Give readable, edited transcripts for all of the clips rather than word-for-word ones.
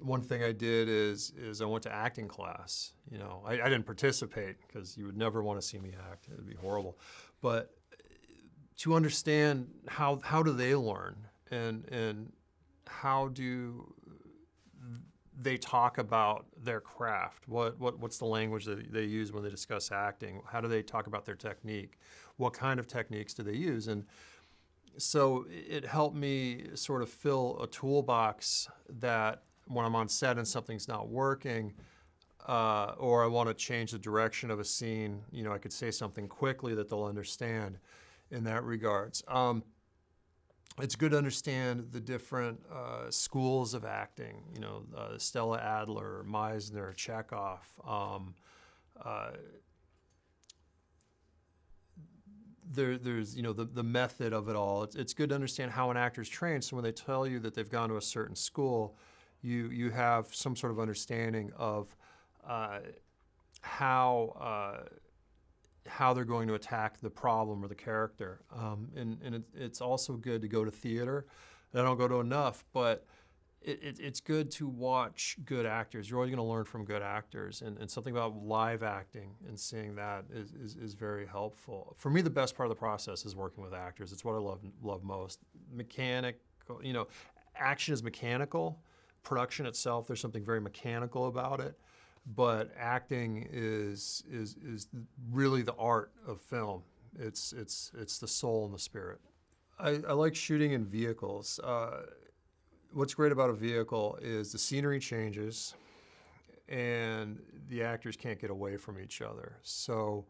One thing I did is I went to acting class. You know, I didn't participate because you would never want to see me act. It would be horrible. But to understand how do they learn and how do they talk about their craft? What's the language that they use when they discuss acting? How do they talk about their technique? What kind of techniques do they use? And so it helped me sort of fill a toolbox that when I'm on set and something's not working, or I want to change the direction of a scene, you know, I could say something quickly that they'll understand in that regards. It's good to understand the different schools of acting, you know, Stella Adler, Meisner, Chekhov. There's, you know, the method of it all. It's good to understand how an actor's trained, so when they tell you that they've gone to a certain school, you have some sort of understanding of how they're going to attack the problem or the character. And it's also good to go to theater. I don't go to enough, but it's good to watch good actors. You're always going to learn from good actors, and something about live acting and seeing that is very helpful. For me, the best part of the process is working with actors. It's what I love most. Mechanical, you know, action is mechanical. Production itself, there's something very mechanical about it. But acting is really the art of film. It's the soul and the spirit. I like shooting in vehicles. What's great about a vehicle is the scenery changes, and the actors can't get away from each other. So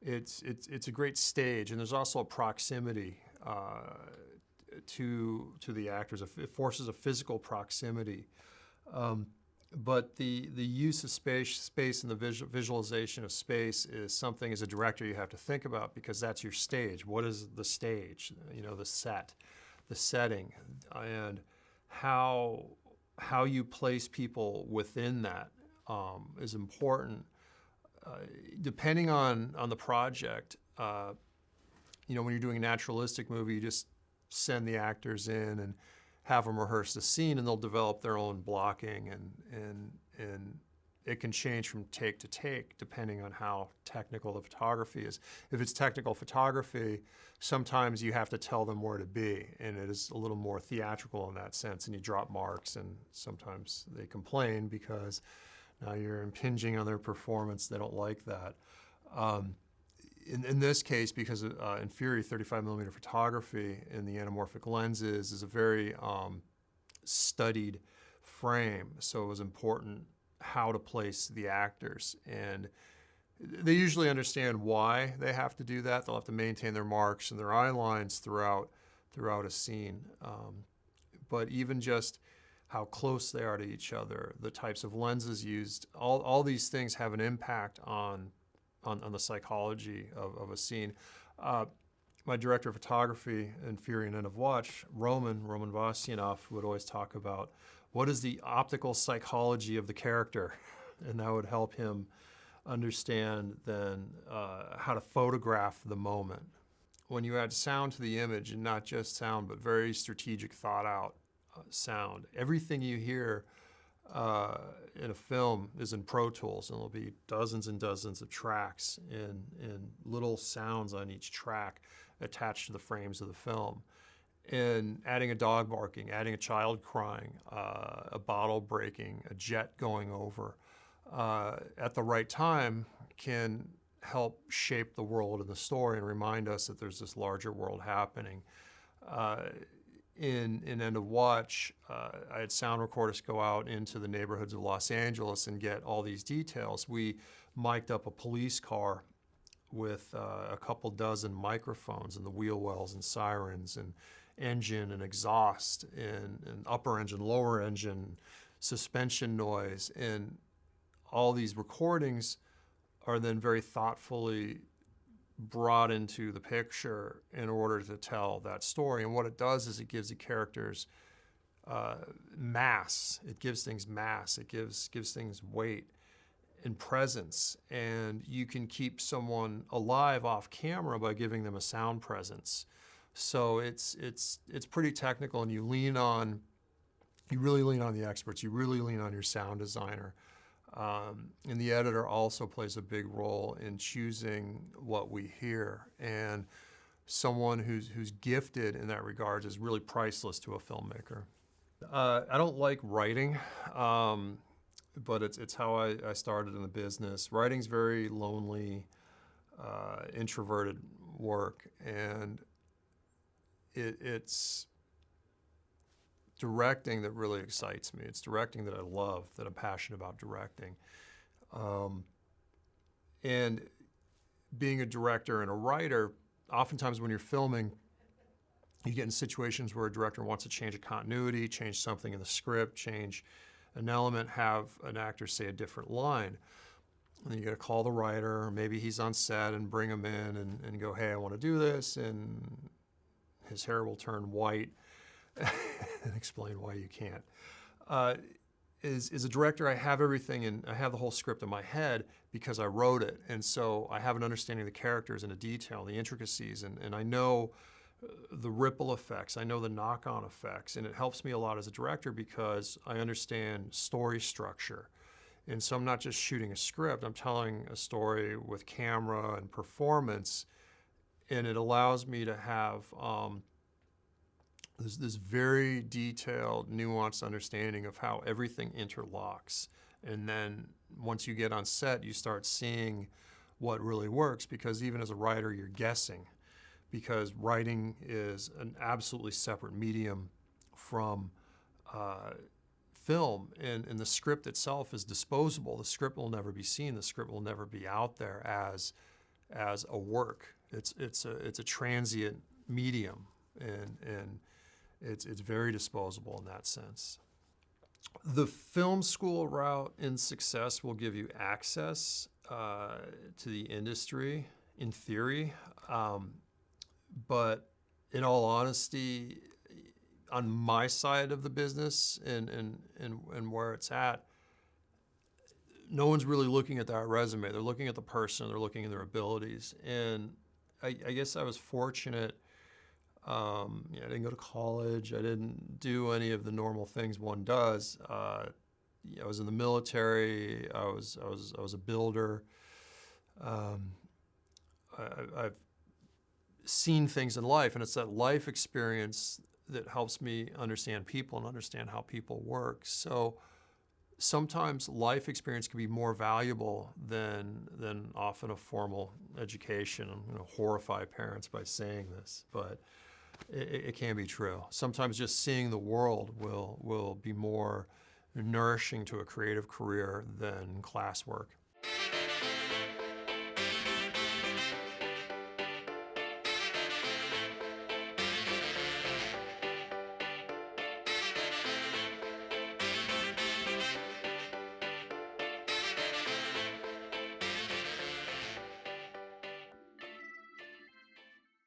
it's a great stage, and there's also a proximity to the actors. It forces a physical proximity. But the use of space and the visualization of space is something as a director you have to think about, because that's your stage. What is the stage? You know, the set, the setting, and how you place people within that is important. Depending on the project, you know, when you're doing a naturalistic movie, you just send the actors in and have them rehearse the scene, and they'll develop their own blocking, and it can change from take to take depending on how technical the photography is. If it's technical photography, sometimes you have to tell them where to be, and it is a little more theatrical in that sense, and you drop marks, and sometimes they complain because now you're impinging on their performance. They don't like that. In this case, because in Fury, 35mm photography in the anamorphic lenses is a very studied frame, so it was important how to place the actors. And they usually understand why they have to do that. They'll have to maintain their marks and their eye lines throughout a scene. But even just how close they are to each other, the types of lenses used, all these things have an impact on the psychology of a scene. My director of photography in Fury and End of Watch, Roman Vasyanov, would always talk about what is the optical psychology of the character, and that would help him understand then how to photograph the moment. When you add sound to the image, and not just sound, but very strategic, thought out sound, everything you hear in a film is in Pro Tools, and there'll be dozens and dozens of tracks and little sounds on each track attached to the frames of the film. And adding a dog barking, adding a child crying, a bottle breaking, a jet going over at the right time can help shape the world and the story and remind us that there's this larger world happening. In End of Watch, I had sound recorders go out into the neighborhoods of Los Angeles and get all these details. We mic'd up a police car with a couple dozen microphones, and the wheel wells and sirens and engine and exhaust and upper engine, lower engine, suspension noise, and all these recordings are then very thoughtfully brought into the picture in order to tell that story. And what it does is it gives the characters mass. It gives things mass. It gives things weight and presence. And you can keep someone alive off camera by giving them a sound presence. So it's pretty technical, and you lean on you really lean on the experts. You really lean on your sound designer. And the editor also plays a big role in choosing what we hear. And someone who's gifted in that regard is really priceless to a filmmaker. I don't like writing, but it's how I started in the business. Writing's very lonely, introverted work, and it's directing that really excites me. It's directing that I love, that I'm passionate about directing. And being a director and a writer, oftentimes when you're filming, you get in situations where a director wants to change a continuity, change something in the script, change an element, have an actor say a different line. And then you got to call the writer, or maybe he's on set, and bring him in and go, hey, I want to do this, and his hair will turn white and explain why you can't. As a director, I have everything, and I have the whole script in my head because I wrote it. And so I have an understanding of the characters and the detail, the intricacies, and I know the ripple effects, I know the knock-on effects, and it helps me a lot as a director because I understand story structure. And so I'm not just shooting a script, I'm telling a story with camera and performance, and it allows me to have this very detailed, nuanced understanding of how everything interlocks. And then once you get on set, you start seeing what really works, because even as a writer, you're guessing, because writing is an absolutely separate medium from film, and the script itself is disposable. The script will never be seen. The script will never be out there as a work. It's a transient medium, and it's very disposable in that sense. The film school route in success will give you access to the industry in theory, but in all honesty, on my side of the business and where it's at, no one's really looking at that resume. They're looking at the person, they're looking at their abilities. And I guess I was fortunate. I didn't go to college. I didn't do any of the normal things one does. I was in the military. I was a builder. I've seen things in life, and it's that life experience that helps me understand people and understand how people work. So sometimes life experience can be more valuable than often a formal education. I'm going to horrify parents by saying this, but it can be true. Sometimes just seeing the world will be more nourishing to a creative career than classwork.